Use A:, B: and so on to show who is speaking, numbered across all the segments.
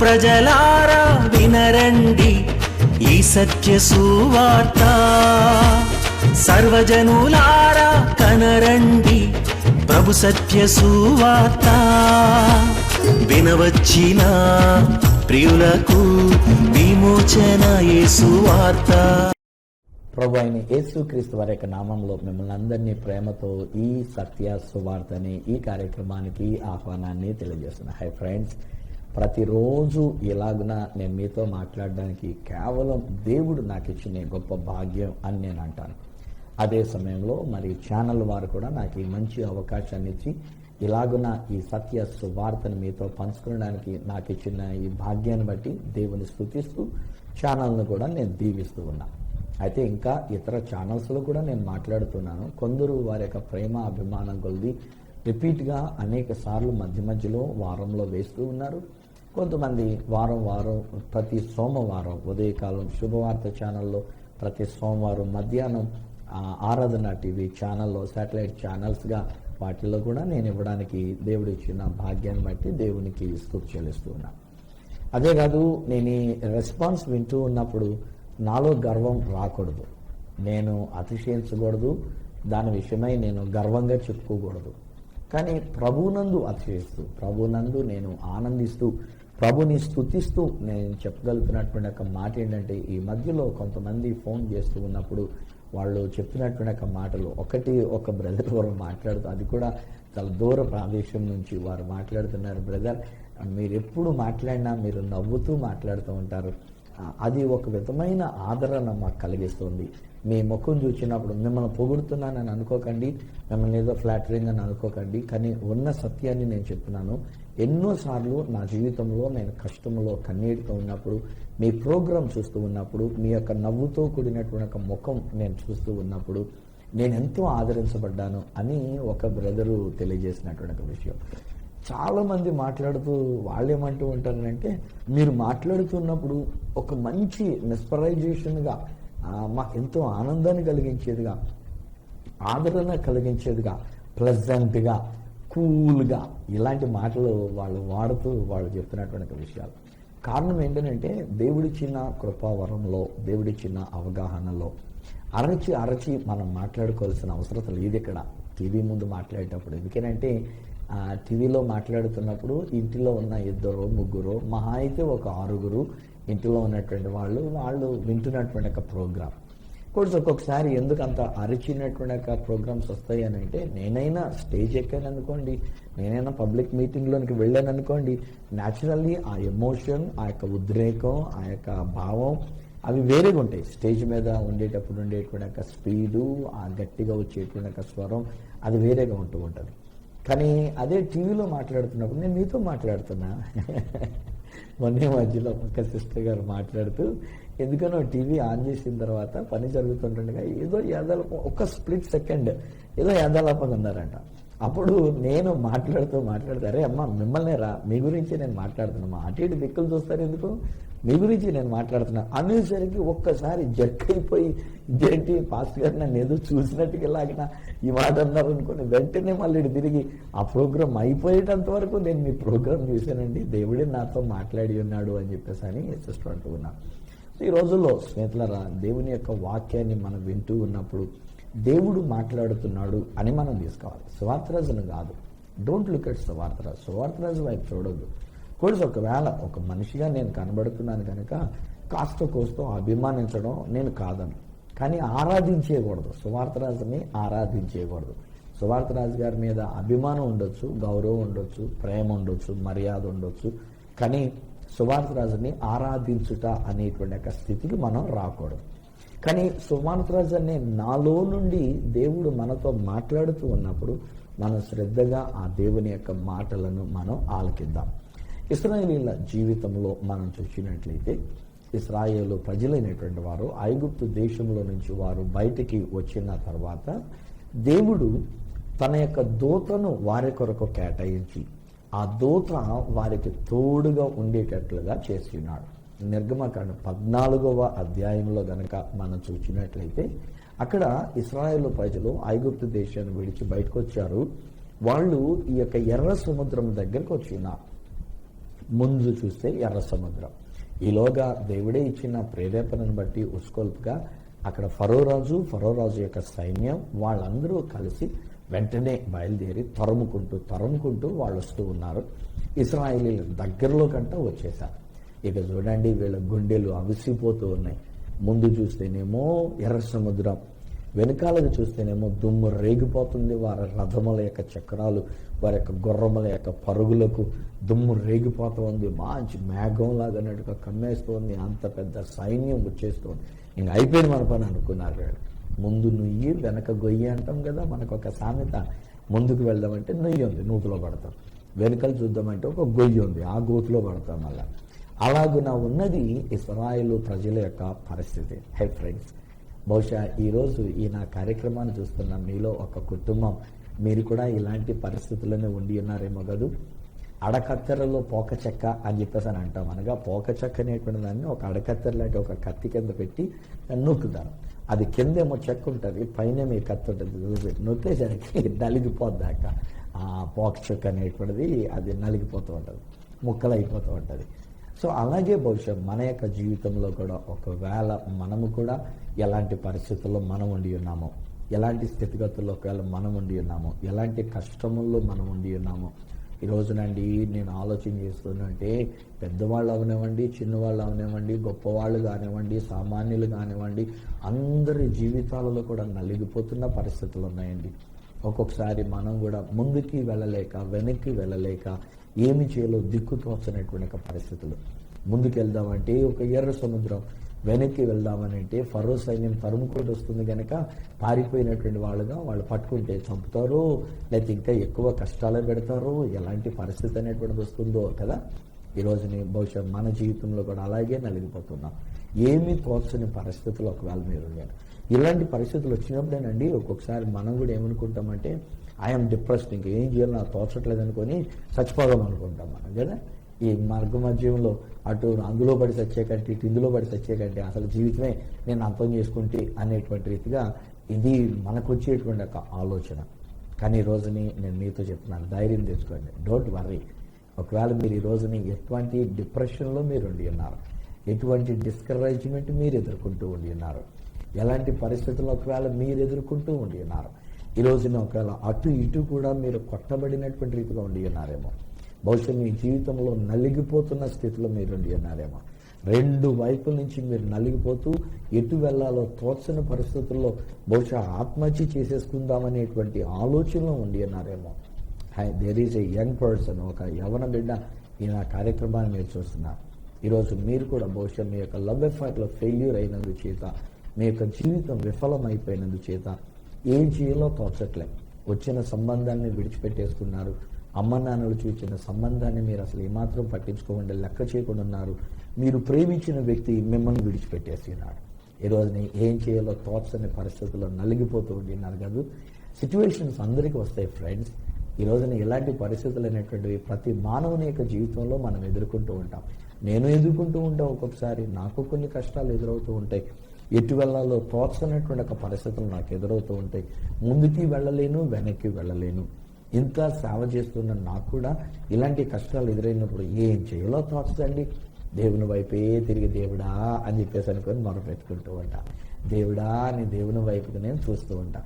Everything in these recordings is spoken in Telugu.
A: ప్రజలారా వినరండి ఈ సత్య సువార్త, సర్వజనులారా కనరండి ప్రభు సత్య సువార్త. వినవచ్చిన ప్రియులకు విమోచన యేసు వార్త.
B: ప్రభు అయిన యేసుక్రీస్తు వారి యొక్క నామంలో మిమ్మల్ని అందరినీ ప్రేమతో ఈ సత్య సువార్త అనే ఈ కార్యక్రమానికి ఆహ్వానాన్ని తెలియజేస్తున్నా. హై ఫ్రెండ్స్, ప్రతిరోజు ఇలాగున నేను మీతో మాట్లాడడానికి కేవలం దేవుడు నాకు ఇచ్చిన గొప్ప భాగ్యం అని నేను అంటాను. అదే సమయంలో మరి ఛానల్ వారు కూడా నాకు ఈ మంచి అవకాశాన్ని ఇచ్చి ఇలాగున ఈ సత్య సువార్తను మీతో పంచుకోవడానికి నాకు ఇచ్చిన ఈ భాగ్యాన్ని బట్టి దేవుని స్తుతిస్తూ ఛానల్ను కూడా నేను దీవిస్తూ ఉన్నా. అయితే ఇంకా ఇతర ఛానల్స్లో కూడా నేను మాట్లాడుతున్నాను. కొందరు వారి యొక్క ప్రేమ అభిమానం కొలిది రిపీట్గా అనేక సార్లు మధ్యలో వారంలో వేస్తూ ఉన్నారు. కొంతమంది వారం ప్రతి సోమవారం ఉదయకాలం శుభవార్త ఛానల్లో, ప్రతి సోమవారం మధ్యాహ్నం ఆరాధన టీవీ ఛానల్లో, శాటిలైట్ ఛానల్స్గా వాటిల్లో కూడా నేను ఇవ్వడానికి దేవుడు ఇచ్చిన భాగ్యాన్ని బట్టి దేవునికి స్తుతి చెల్లిస్తూ ఉన్నాను. అదే కాదు, నేను ఈ రెస్పాన్స్ వింటూ ఉన్నప్పుడు నాలో గర్వం రాకూడదు, నేను అతిశయించకూడదు, దాని విషయమై నేను గర్వంగా చెప్పుకోకూడదు. కానీ ప్రభువునందు అతిశయిస్తూ, ప్రభువునందు నేను ఆనందిస్తూ, ప్రభుని స్తుతిస్తూ నేను చెప్పగలుగుతున్నటువంటి ఒక మాట ఏంటంటే, ఈ మధ్యలో కొంతమంది ఫోన్ చేస్తూ ఉన్నప్పుడు వాళ్ళు చెప్తున్నటువంటి ఒక మాటలు, ఒక బ్రదర్ వారు మాట్లాడుతూ, అది కూడా చాలా దూర ప్రాదేశం నుంచి వారు మాట్లాడుతున్నారు. బ్రదర్, మీరు ఎప్పుడు మాట్లాడినా మీరు నవ్వుతూ మాట్లాడుతూ ఉంటారు, అది ఒక విధమైన ఆదరణ మాకు కలిగిస్తుంది. మీ ముఖం చూసినప్పుడు మిమ్మల్ని పొగుడుతున్నానని అనుకోకండి, మిమ్మల్ని ఏదో ఫ్లాటరింగ్ అని అనుకోకండి, కానీ ఉన్న సత్యాన్ని నేను చెప్తున్నాను. ఎన్నోసార్లు నా జీవితంలో నేను కష్టంలో కన్నీటితో ఉన్నప్పుడు, మీ ప్రోగ్రాం చూస్తూ ఉన్నప్పుడు, మీ యొక్క నవ్వుతో కూడినటువంటి ఒక ముఖం నేను చూస్తూ ఉన్నప్పుడు నేను ఎంతో ఆదరించబడ్డాను అని ఒక బ్రదరు తెలియజేసినటువంటి ఒక విషయం. చాలామంది మాట్లాడుతూ వాళ్ళు ఏమంటూ ఉంటారంటే, మీరు మాట్లాడుతున్నప్పుడు ఒక మంచి మెస్పరైజేషన్గా, మాకు ఎంతో ఆనందాన్ని కలిగించేదిగా, ఆదరణ కలిగించేదిగా, ప్లెజెంట్గా, కూల్గా ఇలాంటి మాటలు వాళ్ళు వాడుతూ వాళ్ళు చెప్తున్నటువంటి విషయాలు. కారణం ఏంటంటే, దేవుడిచ్చిన కృపావరంలో, దేవుడిచ్చిన అవగాహనలో అరచి మనం మాట్లాడుకోవాల్సిన అవసరం లేదు ఇక్కడ టీవీ ముందు మాట్లాడేటప్పుడు. ఎందుకంటే టీవీలో మాట్లాడుతున్నప్పుడు ఇంటిలో ఉన్న 2 3 మహా అయితే ఒక 6 ఇంటిలో ఉన్నటువంటి వాళ్ళు వింటున్నటువంటి ఒక ప్రోగ్రామ్. కోర్స్ ఒక్కొక్కసారి ఎందుకు అంత అరిచినటువంటి ఒక ప్రోగ్రామ్స్ వస్తాయి అని అంటే, నేనైనా స్టేజ్ ఎక్కాను అనుకోండి, నేనైనా పబ్లిక్ మీటింగ్లోనికి వెళ్ళాను అనుకోండి, న్యాచురల్లీ ఆ ఎమోషన్, ఆ యొక్క ఉద్రేకం, ఆ యొక్క భావం అవి వేరేగా ఉంటాయి. స్టేజ్ మీద ఉండేటప్పుడు ఉండేటువంటి ఒక స్పీడు, ఆ గట్టిగా వచ్చేటువంటి ఒక స్వరం అది వేరేగా ఉంటూ ఉంటుంది. కానీ అదే టీవీలో మాట్లాడుతున్నప్పుడు నేను మీతో మాట్లాడుతున్నా. మొన్నే మధ్యలో ఒక సిస్టర్ గారు మాట్లాడుతూ, ఎందుకనో టీవీ ఆన్ చేసిన తర్వాత పని జరుగుతుండగా ఏదో యాదాలపం, ఒక స్ప్లిట్ సెకండ్ ఏదో యాదాలపంగా ఉన్నారంట. అప్పుడు నేను మాట్లాడుతూ అరే అమ్మ మిమ్మల్నే రా, మీ గురించి నేను మాట్లాడుతున్నా, అటు ఇటు దిక్కులు చూస్తారు ఎందుకు, మీ గురించి నేను మాట్లాడుతున్నా అనేసరికి ఒక్కసారి జర్క్ అయిపోయి, ఇదేంటి పాస్టర్ గారు నన్ను ఏదో చూసినట్టుగా లాగిన ఈ మాట అన్నారు అనుకుని వెంటనే మళ్ళీ తిరిగి ఆ ప్రోగ్రాం అయిపోయేటంత వరకు నేను మీ ప్రోగ్రాం చూశానండి, దేవుడే నాతో మాట్లాడి ఉన్నాడు అని చెప్పేసి అని సిస్టర్ అంటూ ఉన్నా. ఈ రోజుల్లో స్నేహితులారా, దేవుని యొక్క వాక్యాన్ని మనం వింటూ ఉన్నప్పుడు దేవుడు మాట్లాడుతున్నాడు అని మనం తీసుకోవాలి. సువార్తరాజును కాదు. డోంట్ లుక్ ఎట్ సువార్తరాజు వైపు చూడొద్దు. కోర్స్ ఒకవేళ ఒక మనిషిగా నేను కనబడుతున్నాను కనుక కాస్త కోస్తో అభిమానించడం నేను కాదను, కానీ ఆరాధించేయకూడదు. సువార్తరాజుని ఆరాధించేయకూడదు. సువార్తరాజు గారి మీద అభిమానం ఉండొచ్చు, గౌరవం ఉండొచ్చు, ప్రేమ ఉండొచ్చు, మర్యాద ఉండొచ్చు, కానీ సువార్తరాజుని ఆరాధించుట అనేటువంటి ఒక స్థితికి మనం రాకూడదు. కానీ సువార్తరాజు అనే నాలో నుండి దేవుడు మనతో మాట్లాడుతూ ఉన్నప్పుడు మనం శ్రద్ధగా ఆ దేవుని యొక్క మాటలను మనం ఆలకిద్దాం. ఇశ్రాయేలీల జీవితంలో మనం చూసినట్లయితే, ఇశ్రాయేలు ప్రజలైనటువంటి వారు ఐగుప్తు దేశంలో నుంచి వారు బయటికి వచ్చిన తర్వాత దేవుడు తన యొక్క దూతను వారి కొరకు కేటాయించి ఆ దూత వారికి తోడుగా ఉండేటట్లుగా చేసి ఉన్నాడు. నిర్గమకాండం 14వ అధ్యాయంలో గనక మనం చూసినట్లయితే, అక్కడ ఇశ్రాయేలు ప్రజలు ఐగుప్తు దేశాన్ని విడిచి బయటకు వచ్చారు. వాళ్ళు ఈ యొక్క ఎర్ర సముద్రం దగ్గరకు వచ్చి ఉన్నారు. ముందు చూస్తే ఎర్ర సముద్రం. ఈలోగా దేవుడే ఇచ్చిన ప్రేరేపణను బట్టి ఉస్కొల్పుగా అక్కడ ఫరో రాజు యొక్క సైన్యం వాళ్ళందరూ కలిసి వెంటనే బయలుదేరి తరుముకుంటూ వాళ్ళు వస్తూ ఉన్నారు. ఇశ్రాయేలీల దగ్గరలో కంట వచ్చేసారు. ఇక చూడండి, వీళ్ళ గుండెలు అవిసిపోతూ ఉన్నాయి. ముందు చూస్తేనేమో ఎర్ర సముద్రం, వెనకాలకు చూస్తేనేమో దుమ్ము రేగిపోతుంది. వారి రథముల యొక్క చక్రాలు, వారి యొక్క గుర్రముల యొక్క పరుగులకు దుమ్ము రేగిపోతూ ఉంది. మంచి మేఘంలాగా కమ్మేస్తుంది. అంత పెద్ద సైన్యం వచ్చేస్తుంది. ఇంక అయిపోయింది మన పని అనుకున్నారు వీళ్ళు. ముందు నుయ్యి వెనక గొయ్యి అంటాం కదా, మనకు ఒక సామెత. ముందుకు వెళ్దామంటే నుయ్యి ఉంది, నూతులో పడతాం. వెనుకలు చూద్దామంటే ఒక గొయ్యి ఉంది, ఆ గోతులో పడతాం. అలా అలాగున ఉన్నది ఇశ్రాయేలు ప్రజల యొక్క పరిస్థితి. హై ఫ్రెండ్స్, బహుశా ఈరోజు ఈ నా కార్యక్రమాన్ని చూస్తున్న మీలో ఒక కుటుంబం, మీరు కూడా ఇలాంటి పరిస్థితుల్లోనే ఉండి ఉన్నారేమో కదూ. అడకత్తెరలో పోక చెక్క అని చెప్పేసి అని అంటాం. అనగా పోక చెక్క అనేటువంటి దాన్ని ఒక అడకత్తెర లాంటి ఒక కత్తి కింద పెట్టి నొక్కుతారు. అది కిందేమో చెక్క ఉంటుంది, పైన మీ కత్తి ఉంటుంది. నొక్కేసరికి నలిగిపోద్దాక ఆ పోక చెక్క అనేటువంటిది అది నలిగిపోతూ ఉంటుంది, ముక్కలు అయిపోతూ ఉంటుంది. సో అలాగే బహుశా మన యొక్క జీవితంలో కూడా ఒకవేళ మనము కూడా ఎలాంటి పరిస్థితుల్లో మనం ఉండి ఉన్నామో, ఎలాంటి స్థితిగతుల్లో ఒకవేళ మనం ఉండి ఉన్నామో, ఎలాంటి కష్టముల్లో మనం ఉండి ఉన్నామో, ఈ రోజునండి నేను ఆలోచన చేస్తున్నంటే పెద్దవాళ్ళు అవనివ్వండి, చిన్నవాళ్ళు అవనివ్వండి, గొప్పవాళ్ళు కానివ్వండి, సామాన్యులు కానివ్వండి, అందరి జీవితాలలో కూడా నలిగిపోతున్న పరిస్థితులు ఉన్నాయండి. ఒక్కొక్కసారి మనం కూడా ముందుకి వెళ్ళలేక, వెనక్కి వెళ్ళలేక, ఏమి చేయాలో దిక్కు తోచనటువంటి పరిస్థితులు. ముందుకు వెళ్దామంటే ఒక ఎర్ర సముద్రం, వెనక్కి వెళ్దామనంటే ఫరో సైన్యం తరుముకుంటూ వస్తుంది కనుక పారిపోయినటువంటి వాళ్ళుగా వాళ్ళు పట్టుకుంటే చంపుతారు, లేకపోతే ఇంకా ఎక్కువ కష్టాలే పెడతారు. ఎలాంటి పరిస్థితి అనేటువంటిది వస్తుందో కదా. ఈరోజుని బహుశా మన జీవితంలో కూడా అలాగే నలిగిపోతున్నాం. ఏమీ తోచని పరిస్థితులు ఒకవేళ మీరు ఉన్నారు. ఇలాంటి పరిస్థితులు వచ్చినప్పుడేనండి ఒక్కొక్కసారి మనం కూడా ఏమనుకుంటామంటే ఐఎమ్ డిప్రెస్డ్, ఇంకా ఏం చేయాలో నాకు తోచట్లేదు అనుకొని చచ్చిపోదాం అనుకుంటాం మనం కదా. ఈ మార్గ మధ్యంలో అటు అందులో పడి చచ్చే కంటే ఇటు ఇందులో పడి చచ్చే కంటే అసలు జీవితమే నేను అర్థం చేసుకుంటే అనేటువంటి రీతిగా ఇది మనకు వచ్చేటువంటి ఒక ఆలోచన. కానీ ఈ రోజుని నేను మీతో చెప్తున్నాను, ధైర్యం తెచ్చుకోండి, డోంట్ వర్రీ. ఒకవేళ మీరు ఈ రోజుని ఎటువంటి డిప్రెషన్లో మీరు ఉండి ఉన్నారు, ఎటువంటి డిస్కరేజ్మెంట్ మీరు ఎదుర్కొంటూ ఉండి ఉన్నారు, ఎలాంటి పరిస్థితుల్లో ఒకవేళ మీరు ఎదుర్కొంటూ ఉండి ఉన్నారు, ఈ రోజున ఒకవేళ అటు ఇటు కూడా మీరు కొట్టబడినటువంటి రీతిగా ఉండి ఉన్నారేమో, బహుశా మీ జీవితంలో నలిగిపోతున్న స్థితిలో మీరు ఉండి ఉన్నారేమో, రెండు వైపుల నుంచి మీరు నలిగిపోతూ ఎటు వెళ్లాలో తోచని పరిస్థితుల్లో బహుశా ఆత్మహత్య చేసేసుకుందామనేటువంటి ఆలోచనలో ఉండి ఉన్నారేమో. There is a young person, ఒక యవన బిడ్డ ఈ నా కార్యక్రమాన్ని మీరు చూస్తున్నారు. ఈరోజు మీరు కూడా బహుశా మీ యొక్క లవ్ ఎఫైర్లో ఫెయిల్యూర్ అయినందు చేత, మీ యొక్క జీవితం విఫలమైపోయినందు చేత ఏం చేయాలో తోచట్లే, వచ్చిన సంబంధాన్ని విడిచిపెట్టేసుకున్నారు, అమ్మ నాన్నలు చూసిన సంబంధాన్ని మీరు అసలు ఏమాత్రం పట్టించుకోకుండా లెక్క చేయకుండా ఉన్నారు, మీరు ప్రేమించిన వ్యక్తి మిమ్మల్ని విడిచిపెట్టేస్తున్నాడు. ఈ రోజుని ఏం చేయాలో తోచని పరిస్థితుల్లో నలిగిపోతూ ఉంటున్నారు కదా. సిచ్యువేషన్స్ అందరికీ వస్తాయి ఫ్రెండ్స్. ఈ రోజున ఇలాంటి పరిస్థితులు అనేటువంటివి ప్రతి మానవుని యొక్క జీవితంలో మనం ఎదుర్కొంటూ ఉంటాం. నేను ఎదుర్కొంటూ ఉంటాం, ఒక్కొక్కసారి నాకు కొన్ని కష్టాలు ఎదురవుతూ ఉంటాయి, ఎటు వెళ్లాలో తోచనటువంటి ఒక పరిస్థితులు నాకు ఎదురవుతూ ఉంటాయి, ముందుకి వెళ్ళలేను, వెనక్కి వెళ్ళలేను. ఇంత సేవ చేస్తున్న నాకు కూడా ఇలాంటి కష్టాలు ఎదురైనప్పుడు ఏం చేయాలో తోచదండి. దేవుని వైపే తిరిగి దేవుడా అని చెప్పేసి అనుకొని మొరపెట్టుకుంటూ ఉంటా, దేవుడా అని దేవుని వైపుకి నేను చూస్తూ ఉంటా.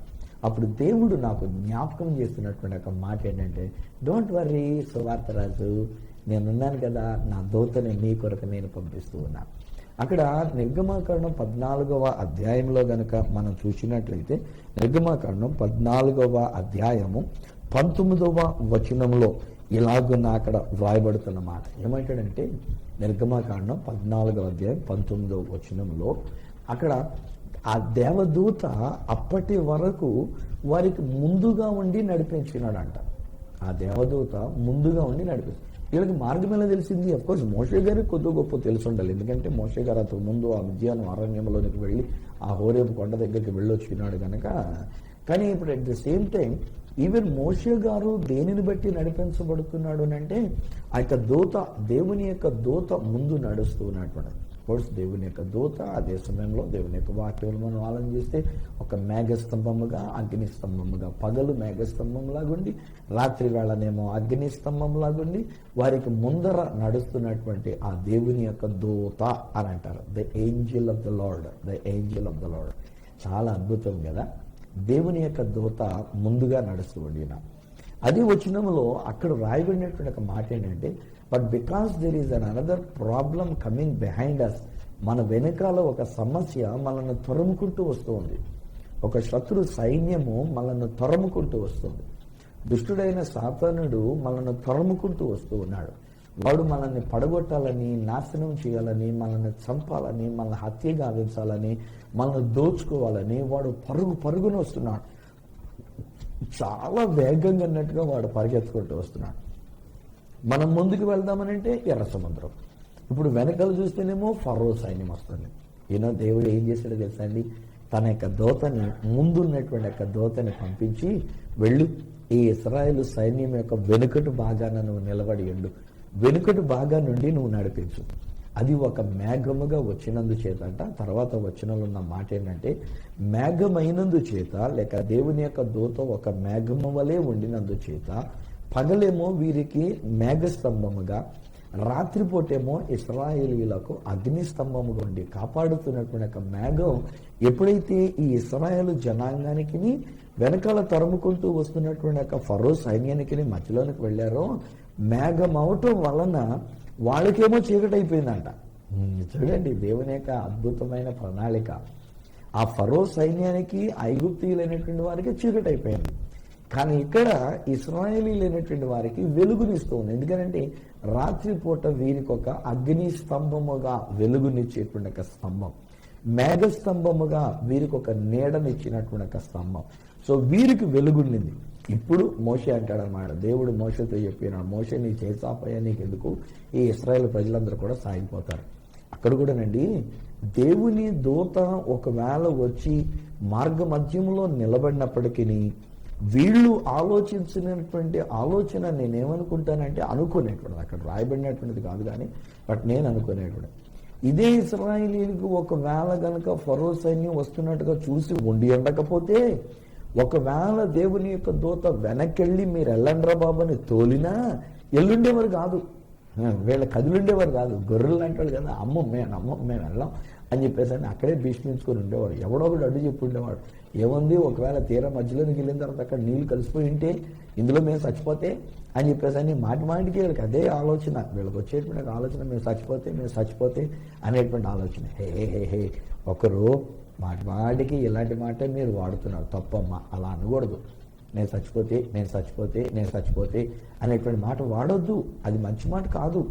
B: అప్పుడు దేవుడు నాకు జ్ఞాపకం చేస్తున్నటువంటి ఒక మాట ఏంటంటే, డోంట్ వర్రీ సువార్తరాజు, నేనున్నాను కదా, నా దూతని నీ కొరకు నేను పంపిస్తూ ఉన్నాను. అక్కడ నిర్గమాకాండం 14వ అధ్యాయంలో గనక మనం చూసినట్లయితే, నిర్గమాకాండం 14వ అధ్యాయము 19వ వచనంలో ఇలాగున్న అక్కడ వ్రాయబడుతున్న మాట ఏమంటాడంటే, నిర్గమాకాండం 14వ అధ్యాయం 19వ వచనంలో అక్కడ ఆ దేవదూత అప్పటి వరకు వారికి ముందుగా ఉండి నడిపించినాడంట. ఆ దేవదూత ముందుగా ఉండి నడిపించి వీళ్ళకి మార్గం ఎలా తెలిసింది? అఫ్కోర్స్ మోషే గారికి కొద్ది గొప్ప తెలిసి ఉండాలి, ఎందుకంటే మోషే గారు అంతకు ముందు ఆ మిద్యాను అరణ్యంలోనికి వెళ్ళి ఆ హోరేబు కొండ దగ్గరికి వెళ్ళొచ్చినాడు కనుక. కానీ ఇప్పుడు at the same time even Moshe గారు దేనిని బట్టి నడిపించబడుతున్నాడు అంటే, ఆ యొక్క దూత, దేవుని యొక్క దూత ముందు నడుస్తూ ఉన్నటువంటి కోర్స్ దేవుని యొక్క దూత అదే సమయంలో దేవుని యొక్క వాక్యం మనం ఆలోచిస్తే ఒక మేఘస్తంభముగా అగ్ని స్తంభముగా, పగలు మేఘస్తంభంలాగుండి రాత్రి వేళనేమో అగ్ని స్తంభంలాగుండి వారికి ముందర నడుస్తున్నటువంటి ఆ దేవుని యొక్క దూత అని అంటారు. The Angel of the lord, the Angel of the lord. చాలా అద్భుతం కదా. దేవుని యొక్క దూత ముందుగా నడుస్తూ ఉండిన అది వచనంలో అక్కడ రాయబడినటువంటి ఒక మాట ఏంటంటే, but because there is an another problem coming behind us, మన వెనకాల ఒక సమస్య మనల్ని తరుముకుంటూ వస్తూ ఉంది. ఒక శత్రు సైన్యము మనల్ని తరుముకుంటూ వస్తుంది. దుష్టుడైన సాతానుడు మనల్ని తరుముకుంటూ వస్తూ ఉన్నాడు. వాడు మనల్ని పడగొట్టాలని, నాశనం చేయాలని, మనల్ని చంపాలని, మనల్ని హత్య గావించాలని, మనల్ని దోచుకోవాలని వాడు పరుగున వస్తున్నాడు. చాలా వేగంగా అన్నట్టుగా వాడు పరిగెత్తుకుంటూ వస్తున్నాడు. మనం ముందుకు వెళ్దామనంటే ఎర్ర సముద్రం. ఇప్పుడు వెనకాల చూస్తేనేమో ఫరో సైన్యం వస్తుంది. దేవుడు ఏం చేశాడో తెలుసా అండి? తన యొక్క దూతని, ముందున్నటువంటి యొక్క దూతని పంపించి, వెళ్ళు ఈ ఇశ్రాయేలు సైన్యం యొక్క వెనుకటి భాగాన నువ్వు నిలబడి ఉండు, వెనుకటి భాగా నుండి నువ్వు నడిపించు. అది ఒక మేఘముగా వచ్చినందు చేతంట. తర్వాత వచనంలో ఉన్న మాట ఏంటంటే, మేఘమైనందు చేత, లేక దేవుని యొక్క దూత ఒక మేఘము వలె ఉండినందు చేత, పగలేమో వీరికి మేఘస్తంభముగా, రాత్రిపూటేమో ఇశ్రాయేలీయులకు అగ్ని స్తంభముగా ఉండి కాపాడుతున్నటువంటి ఒక మేఘం ఎప్పుడైతే ఈ ఇశ్రాయేలు జనాంగానికి వెనకాల తరుముకుంటూ వస్తున్నటువంటి ఒక ఫరో సైన్యానికి మధ్యలోనికి వెళ్ళారో, మేఘం అవటం వలన వాళ్ళకేమో చీకటి అయిపోయిందంట. చూడండి దేవుని యొక్క అద్భుతమైన ప్రణాళిక. ఆ ఫరో సైన్యానికి, ఐగుప్తీయులైనటువంటి వారికి చీకటి అయిపోయింది. కానీ ఇక్కడ ఇశ్రాయేలీలైనటువంటి వారికి వెలుగునిస్తూ ఉంది. ఎందుకంటే రాత్రిపూట వీరికి ఒక అగ్ని స్తంభముగా వెలుగునిచ్చేటువంటి ఒక స్తంభం, మేఘస్తంభముగా వీరికి ఒక నీడనిచ్చినటువంటి ఒక స్తంభం. సో వీరికి వెలుగుండింది. ఇప్పుడు మోషే అంటాడనమాట, దేవుడు మోషేతో చెప్పినాడు, మోషే నీ చేసాపయ్యా, నీకు ఎందుకు, ఈ ఇశ్రాయేల్ ప్రజలందరూ కూడా సాగిపోతారు. అక్కడ కూడానండి దేవుని దూత ఒకవేళ వచ్చి మార్గ మధ్యంలో నిలబడినప్పటికీ వీళ్ళు ఆలోచించినటువంటి ఆలోచన నేనేమనుకుంటానంటే, అనుకునేటువంటిది, అక్కడ రాయబడినటువంటిది కాదు కానీ, బట్ నేను అనుకునేటువంటి ఇదే ఇశ్రాయేలీయులకు ఒకవేళ కనుక ఫరో సైన్యం వస్తున్నట్టుగా చూసి ఉండి ఉండకపోతే, ఒకవేళ దేవుని యొక్క దూత వెనకెళ్ళి మీరు వెళ్ళండ్రా బాబు అని తోలినా ఎల్లుండేవారు కాదు, వీళ్ళ కదులుండేవారు కాదు. గొర్రెలు అంటాడు కదా, మేము వెళ్ళాం అని చెప్పేసి అని అక్కడే భీష్మించుకొని ఉండేవారు. ఎవడో ఒకటి అడ్డు చెప్పి ఉండేవాడు. ఏముంది, ఒకవేళ తీరా మధ్యలోనికి వెళ్ళిన తర్వాత అక్కడ నీళ్లు కలిసిపోయి ఉంటే ఇందులో మేము చచ్చిపోతే అని చెప్పేసి అని మాటికి వీళ్ళకి అదే ఆలోచన, వీళ్ళకి వచ్చేటువంటి ఆలోచన మేము చచ్చిపోతే అనేటువంటి ఆలోచన. హే ఒకరు మాటికి ఇలాంటి మాట మీరు వాడుతున్నారు, తప్పమ్మా, అలా అనకూడదు. నేను చచ్చిపోతే అనేటువంటి మాట వాడొద్దు. అది మంచి మాట కాదు.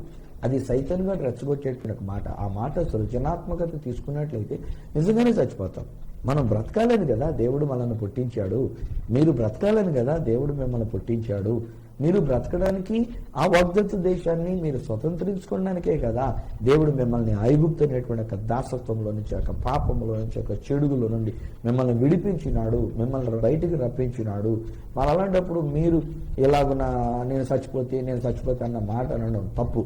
B: అది సైతానుగా రెచ్చగొట్టేటువంటి ఒక మాట. ఆ మాట సృజనాత్మకత తీసుకున్నట్లయితే నిజంగానే చచ్చిపోతాం. మనం బ్రతకాలని కదా దేవుడు మనల్ని పుట్టించాడు. మీరు బ్రతకాలని కదా దేవుడు మిమ్మల్ని పుట్టించాడు. మీరు బ్రతకడానికి, ఆ వాగ్దత్త దేశాన్ని మీరు స్వతంత్రించుకోవడానికే కదా దేవుడు మిమ్మల్ని ఐగుప్తు అనేటువంటి ఒక దాసత్వంలో నుంచి, ఒక పాపంలో నుంచి, ఒక చెడుగులో నుండి మిమ్మల్ని విడిపించినాడు, మిమ్మల్ని బయటికి రప్పించినాడు. మరి అలాంటప్పుడు మీరు ఇలాగున నేను చచ్చిపోతే అన్న మాట అనడం తప్పు.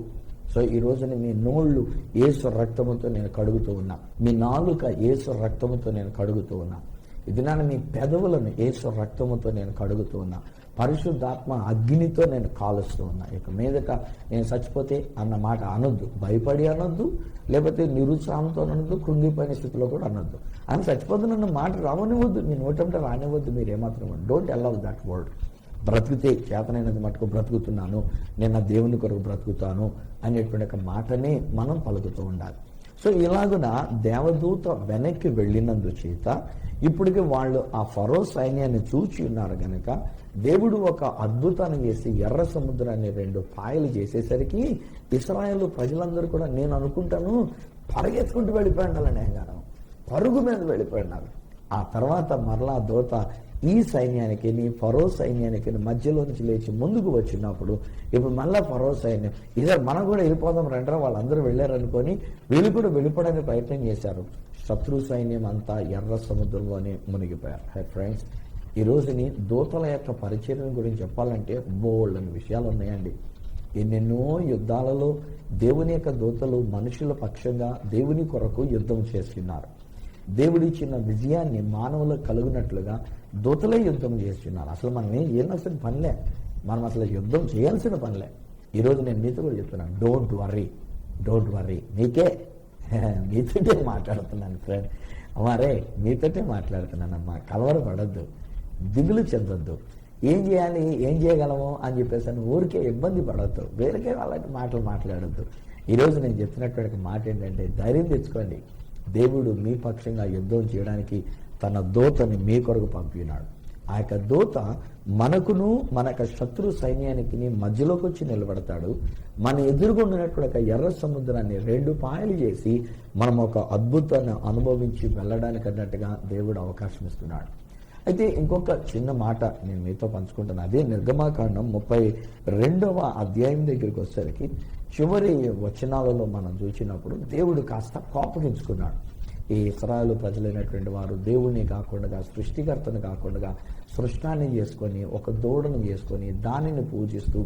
B: సో ఈ రోజున మీ నోళ్ళు యేసు రక్తముతో నేను కడుగుతూ ఉన్నా, మీ నాలుక యేసు రక్తముతో నేను కడుగుతూ ఉన్నా, ఇది నాన్న మీ పెదవులను యేసు రక్తముతో నేను కడుగుతూ ఉన్నా, పరిశుద్ధాత్మ అగ్నితో నేను కాలుస్తూ ఉన్నా. ఇక మీదట నేను చచ్చిపోతే అన్న మాట అనొద్దు, భయపడి అనొద్దు, లేకపోతే నిరుత్సాహంతో అనొద్దు, కృంగిపోయిన స్థితిలో కూడా అనొద్దు. అని చచ్చిపోతున్న మాట రావనివ్వద్దు, మీ నోటంటే రానివ్వద్దు. మీరు ఏమాత్రం డోంట్ అలౌ దట్ వర్డ్. బ్రతికితే చేతనైనంత మటుకు బ్రతుకుతున్నాను, నేను నా దేవుని కొరకు బ్రతుకుతాను అనేటువంటి ఒక మాటనే మనం పలుకుతూ ఉండాలి. సో ఇలాగున దేవదూత వెనక్కి వెళ్ళినందు చేత ఇప్పటికి వాళ్ళు ఆ ఫరో సైన్యాన్ని చూచి ఉన్నారు గనక దేవుడు ఒక అద్భుతాన్ని చేసి ఎర్ర సముద్రాన్ని 2 పాయలు చేసేసరికి ఇశ్రాయేలు ప్రజలందరూ కూడా, నేను అనుకుంటాను, పరిగెత్తుకుంటూ వెళ్ళిపోయినాలని అహంగారం, పరుగు మీద వెళ్ళిపోయినారు. ఆ తర్వాత మరలా దూత ఈ సైన్యానికి, ఫరో సైన్యానికి మధ్యలో నుంచి లేచి ముందుకు వచ్చినప్పుడు ఇప్పుడు మళ్ళా ఫరో సైన్యం ఇద్దరు మనం కూడా వెళ్ళిపోదాం రండ్రా, వాళ్ళందరూ వెళ్ళారనుకొని వీళ్ళు కూడా వెళ్ళిపోవడానికి ప్రయత్నం చేశారు. శత్రు సైన్యం అంతా ఎర్ర సముద్రంలోనే మునిగిపోయారు. హై ఫ్రెండ్స్, ఈ రోజుని దూతల యొక్క పరిచయం గురించి చెప్పాలంటే బోల్డ్ అని విషయాలు ఉన్నాయండి. ఎన్నెన్నో యుద్ధాలలో దేవుని యొక్క దూతలు మనుషుల పక్షంగా దేవుని కొరకు యుద్ధం చేస్తున్నారు. దేవుడిచ్చిన విజయాన్ని మానవులకు కలుగునట్లుగా దూతలే యుద్ధం చేస్తున్నారు. అసలు మనం ఏం చేయాల్సిన పనిలే, మనం అసలు యుద్ధం చేయాల్సిన పనిలే. ఈరోజు నేను మీతో కూడా చెప్తున్నాను, డోంట్ వర్రీ. మీతోటే మాట్లాడుతున్నాను ఫ్రెండ్, అమ్మారే మీతోటే మాట్లాడుతున్నానమ్మా. కలవరపడద్దు, దిగులు చెందొద్దు. ఏం చేయాలి, ఏం చేయగలము అని చెప్పేసి ఊరికే ఇబ్బంది పడద్దు, వేరేకే అలాంటి మాటలు మాట్లాడద్దు. ఈరోజు నేను చెప్పినటువంటి మాట ఏంటంటే, ధైర్యం తెచ్చుకోండి. దేవుడు మీ పక్షంగా యుద్ధం చేయడానికి తన దూతని మీ కొరకు పంపినాడు. ఆ యొక్క దూత మనకును మన యొక్క శత్రు సైన్యానికి మధ్యలోకి వచ్చి నిలబడతాడు. మన ఎదురుగుండినటువంటి ఎర్ర సముద్రాన్ని 2 పాయలు చేసి మనం ఒక అద్భుతాన్ని అనుభవించి వెళ్ళడానికి అన్నట్టుగా దేవుడు అవకాశం ఇస్తున్నాడు. అయితే ఇంకొక చిన్న మాట నేను మీతో పంచుకుంటాను. అదే నిర్గమాకాండం 32వ అధ్యాయం దగ్గరికి వచ్చేసరికి చివరి వచనాలలో మనం చూసినప్పుడు దేవుడు కాస్త కోపగించుకున్నాడు. ఈ ఇశ్రాయేలు ప్రజలైనటువంటి వారు దేవుణ్ణి కాకుండా, సృష్టికర్తను కాకుండా సృష్టాన్ని చేసుకొని, ఒక దూడను చేసుకొని దానిని పూజిస్తూ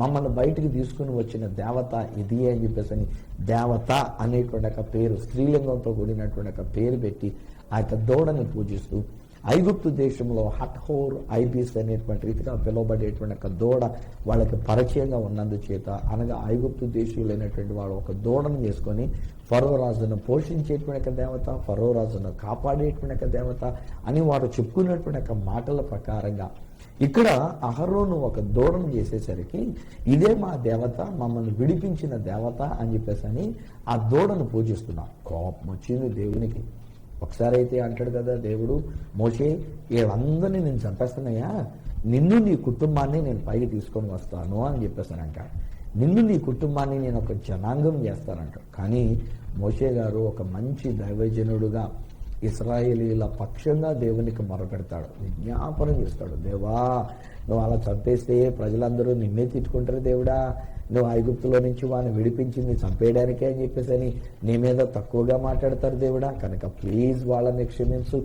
B: మమ్మల్ని బయటికి తీసుకుని వచ్చిన దేవత ఇది అని చెప్పేసి దేవత అనేటువంటి ఒక పేరు, స్త్రీలింగంతో కూడినటువంటి ఒక పేరు పెట్టి ఆ యొక్క దూడని పూజిస్తూ ఐగుప్తు దేశంలో హట్హోర్ ఐబిస్ అనేటువంటి రీతిగా పిలువబడేటువంటి ఒక దూడ వాళ్ళకి పరిచయంగా ఉన్నందుచేత, అనగా ఐగుప్తు దేశీయులైనటువంటి వాడు ఒక దూడను చేసుకొని ఫరో రాజును పోషించేటువంటి దేవత, ఫరో రాజును కాపాడేటువంటి దేవత అని వారు చెప్పుకున్నటువంటి మాటల ప్రకారంగా ఇక్కడ అహరోను ఒక దూడను చేసేసరికి ఇదే మా దేవత, మమ్మల్ని విడిపించిన దేవత అని చెప్పేసి ఆ దూడను పూజిస్తున్నారు. కోపం వచ్చింది దేవునికి. ఒకసారి అయితే అంటాడు కదా దేవుడు, మోషే వీళ్ళందరినీ నేను చంపేస్తున్నాయా, నిన్ను నీ కుటుంబాన్ని నేను పైకి తీసుకొని వస్తాను అని చెప్పేసానంటాడు. నిన్ను నీ కుటుంబాన్ని నేను ఒక జనాంగం చేస్తానంటాడు. కానీ మోషే గారు ఒక మంచి దైవజనుడుగా ఇశ్రాయేలీల పక్షంగా దేవునికి మొరపెడతాడు, విజ్ఞాపనం చేస్తాడు. దేవా, నువ్వు అలా చంపేస్తే ప్రజలందరూ నిన్నే తిట్టుకుంటారు దేవుడా, నువ్వు ఐగుప్తులో నుంచి వాడిని విడిపించింది చంపేయడానికే అని చెప్పేసి నీ మీద తక్కువగా మాట్లాడతారు దేవుడా, కనుక ప్లీజ్ వాళ్ళని క్షమించు.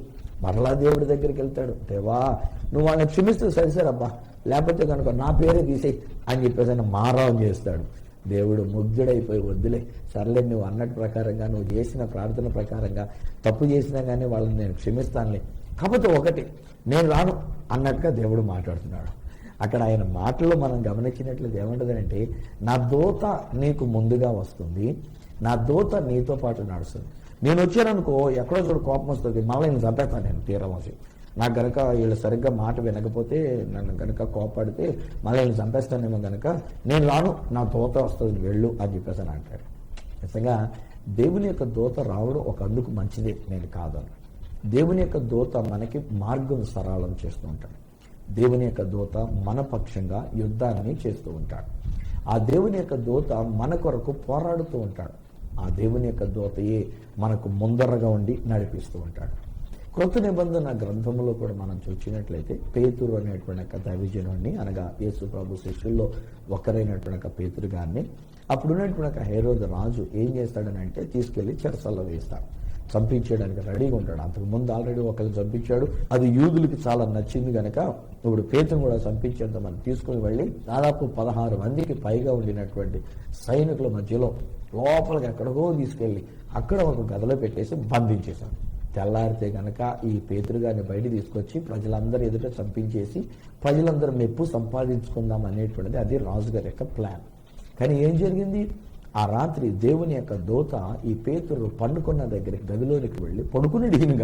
B: మరలా దేవుడి దగ్గరికి వెళ్తాడు, దేవా నువ్వు వాళ్ళని క్షమిస్తూ సరిసరబ్బా, లేకపోతే కనుక నా పేరే తీసేయి అని చెప్పేసి మారాం చేస్తాడు. దేవుడు ముగ్ధుడైపోయి, వద్దులే సర్లే, నువ్వు అన్నట్టు ప్రకారంగా, నువ్వు చేసిన ప్రార్థన ప్రకారంగా తప్పు చేసినా కానీ వాళ్ళని నేను క్షమిస్తానులే, కాకపోతే ఒకటి నేను రాను అన్నట్టుగా దేవుడు మాట్లాడుతున్నాడు. అక్కడ ఆయన మాటల్లో మనం గమనించినట్లయితే ఏమంటుందంటే, నా దూత నీకు ముందుగా వస్తుంది, నా దూత నీతో పాటు నడుస్తుంది. నేను వచ్చాననుకో ఎక్కడో చూడు కోపం వస్తుంది, మళ్ళీ నేను చంపేస్తాను, నేను తీరం వచ్చి నాకు గనక వీళ్ళు సరిగ్గా మాట వినకపోతే, నన్ను గనక కోపడితే మళ్ళీ నేను చంపేస్తానేమో గనక నేను రాను, నా దూత వస్తుంది వెళ్ళు అని చెప్పేసి అని అంటాడు. నిజంగా దేవుని యొక్క దూత రావడం ఒక అందుకు మంచిదే, నేను కాదను. దేవుని యొక్క దూత మనకి మార్గం సరళం చేస్తూ ఉంటాడు. దేవుని యొక్క దూత మన పక్షంగా యుద్ధాన్ని చేస్తూ ఉంటాడు. ఆ దేవుని యొక్క దూత మన కొరకు పోరాడుతూ ఉంటాడు. ఆ దేవుని యొక్క దూతయే మనకు ముందరగా ఉండి నడిపిస్తూ ఉంటాడు. క్రొత్త నిబంధన గ్రంథంలో కూడా మనం చూసినట్లయితే పేతురు అనేటువంటి దైవజనుడిని, అనగా యేసు ప్రభు శిష్యుల్లో ఒకరైనటువంటి పేతురు గారిని అప్పుడున్నటువంటి హేరోదు రాజు ఏం చేస్తాడని అంటే తీసుకెళ్లి చెరసల్లో వేస్తాడు, చంపించేయడానికి రెడీగా ఉంటాడు. అంతకుముందు ఆల్రెడీ ఒకరు చంపించాడు, అది యూదులకి చాలా నచ్చింది కనుక ఇప్పుడు పేతురుని కూడా చంపించేద్దామని తీసుకుని వెళ్ళి దాదాపు 16 మందికి పైగా ఉండినటువంటి సైనికుల మధ్యలో లోపలికి ఎక్కడికో తీసుకెళ్లి అక్కడ ఒక గదిలో పెట్టేసి బంధించేశాడు. తెల్లారితే గనక ఈ పేతురు గారిని బయట తీసుకొచ్చి ప్రజలందరూ ఎదుట చంపించేసి ప్రజలందరూ మెప్పు సంపాదించుకుందాం అనేటువంటిది అది రాజుగారి యొక్క ప్లాన్. కానీ ఏం జరిగింది, ఆ రాత్రి దేవుని యొక్క దూత ఈ పేతురు పండుకున్న దగ్గరికి గదిలోనికి వెళ్ళి పడుకున్నాడు. ఈయన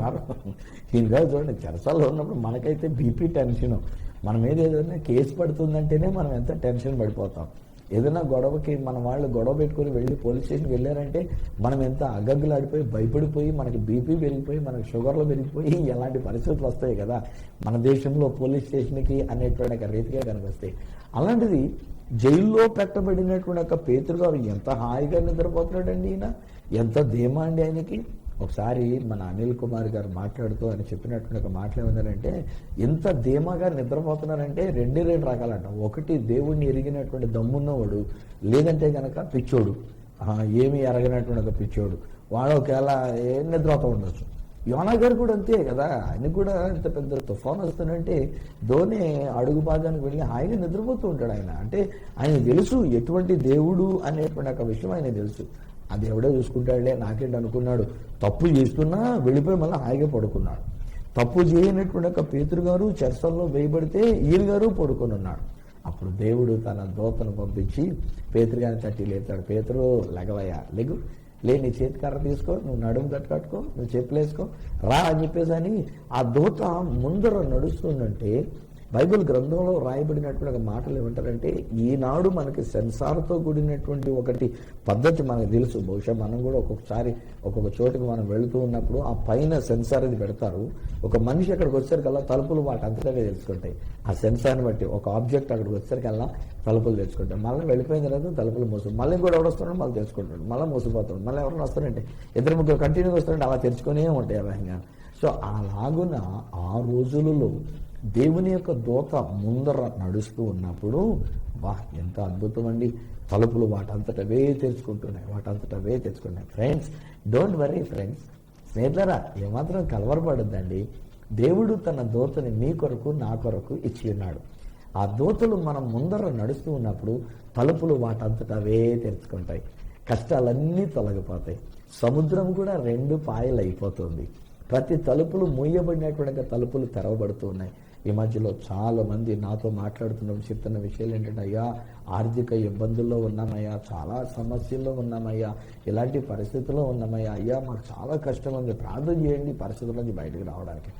B: గారు చూడండి, చెరసాల్లో ఉన్నప్పుడు మనకైతే బీపీ టెన్షన్, మన మీద ఏదైనా కేసు పడుతుందంటేనే మనం ఎంత టెన్షన్ పడిపోతాం. ఏదైనా గొడవకి మన వాళ్ళు గొడవ పెట్టుకుని వెళ్ళి పోలీస్ స్టేషన్కి వెళ్ళారంటే మనం ఎంత అగగ్గులాడిపోయి భయపడిపోయి మనకి బీపీ పెరిగిపోయి మనకి షుగర్లు పెరిగిపోయి ఎలాంటి పరిస్థితులు వస్తాయి కదా మన దేశంలో పోలీస్ స్టేషన్కి అనేటువంటి రీతిగా కనిపిస్తాయి. అలాంటిది జైల్లో పెట్టబడినటువంటి ఒక పేతురు గారు ఎంత హాయిగా నిద్రపోతున్నాడండి, ఈయన ఎంత ధీమా అండి ఆయనకి. ఒకసారి మన అనిల్ కుమార్ గారు మాట్లాడుతూ ఆయన చెప్పినటువంటి ఒక మాటలు ఏమన్నారంటే, ఎంత ధీమాగా నిద్రపోతున్నారంటే 2 రకాలంట. ఒకటి దేవుణ్ణి ఎరిగినటువంటి దమ్మున్నవాడు, లేదంటే కనుక పిచ్చోడు, ఏమి ఎరగినటువంటి ఒక పిచ్చోడు, వాడు ఒకవేళ నిద్రపోతూ ఉండొచ్చు. యోనా గారు కూడా అంతే కదా, ఆయన కూడా ఇంత పెద్ద తుఫాన్ వస్తుందంటే ధోని అడుగు భాగానికి వెళ్ళి హాయిగా నిద్రపోతూ ఉంటాడు ఆయన. అంటే ఆయన తెలుసు ఎటువంటి దేవుడు అనేటువంటి ఒక విషయం ఆయన తెలుసు. ఆ దేవుడే చూసుకుంటాడులే నాకేంటి అనుకున్నాడు. తప్పు చేస్తున్నా వెళ్ళిపోయి మళ్ళీ హాయిగా పడుకున్నాడు. తప్పు చేయనటువంటి ఒక పేతురు గారు చెరసల్లో వేయబడితే ఈయన గారు పడుకొని ఉన్నాడు. అప్పుడు దేవుడు తన దూతను పంపించి పేతురు గారిని తట్టి లేపుతాడు. పేతురు లెగవయ్యా, లెగు, నీ చేతికర్ర తీసుకో, నువ్వు నడుము కట్టుకో, నువ్వు చెప్పులేసుకో, రా అని చెప్పేసి అని ఆ దూత ముందర నడుస్తుందంటే బైబిల్ గ్రంథంలో రాయబడినటువంటి మాటలు ఏమంటారంటే, ఈనాడు మనకి సెన్సార్తో కూడినటువంటి ఒకటి పద్ధతి మనకు తెలుసు. బహుశా మనం కూడా ఒక్కొక్కసారి ఒక్కొక్క చోటుకి మనం వెళుతూ ఉన్నప్పుడు ఆ పైన సెన్సార్ అది పెడతారు. ఒక మనిషి అక్కడికి వచ్చేసరికల్లా తలుపులు వాటి అంతటా తెలుసుకుంటాయి. ఆ సెన్సార్ని బట్టి ఒక ఆబ్జెక్ట్ అక్కడికి వచ్చేసరికల్లా తలుపులు తెచ్చుకుంటాయి. మళ్ళీ వెళ్ళిపోయిన తర్వాత తలుపులు మూసు, మళ్ళీ కూడా ఎవరు వస్తున్నాడు మళ్ళీ తెచ్చుకుంటాడు, మళ్ళీ మూసిపోతాడు, మళ్ళీ ఎవరైనా వస్తారంటే 2-3 కంటిన్యూగా వస్తారంటే అలా తెచ్చుకునే ఉంటాయి అవన్నీ. సో అలాగున ఆ రోజులలో దేవుని యొక్క దూత ముందర నడుస్తూ ఉన్నప్పుడు ఎంత అద్భుతం అండి. తలుపులు వాటంతటవే తెచ్చుకుంటున్నాయి. ఫ్రెండ్స్, డోంట్ వరీ ఫ్రెండ్స్, స్నేహితులారా, ఏమాత్రం కలవరపడద్దండి. దేవుడు తన దూతని మీ కొరకు నా కొరకు ఇచ్చి ఉన్నాడు. ఆ దూతలు మనం ముందర నడుస్తూ ఉన్నప్పుడు తలుపులు వాటంతటవే తెరుచుకుంటాయి. కష్టాలన్నీ తొలగిపోతాయి. సముద్రం కూడా 2 పాయలు అయిపోతుంది. ప్రతి తలుపులు మూయబడినటువంటి తలుపులు తెరవబడుతూ ఉన్నాయి. ఈ మధ్యలో చాలా మంది నాతో మాట్లాడుతున్నప్పుడు చెప్తున్న విషయాలు ఏంటంటే, అయ్యా ఆర్థిక ఇబ్బందుల్లో ఉన్నామయ్యా, చాలా సమస్యల్లో ఉన్నామయ్యా, ఇలాంటి పరిస్థితుల్లో ఉన్నామయ్యా, అయ్యా మాకు చాలా కష్టం ఉంది, ప్రార్థన చేయండి పరిస్థితుల నుంచి బయటకు రావడానికి.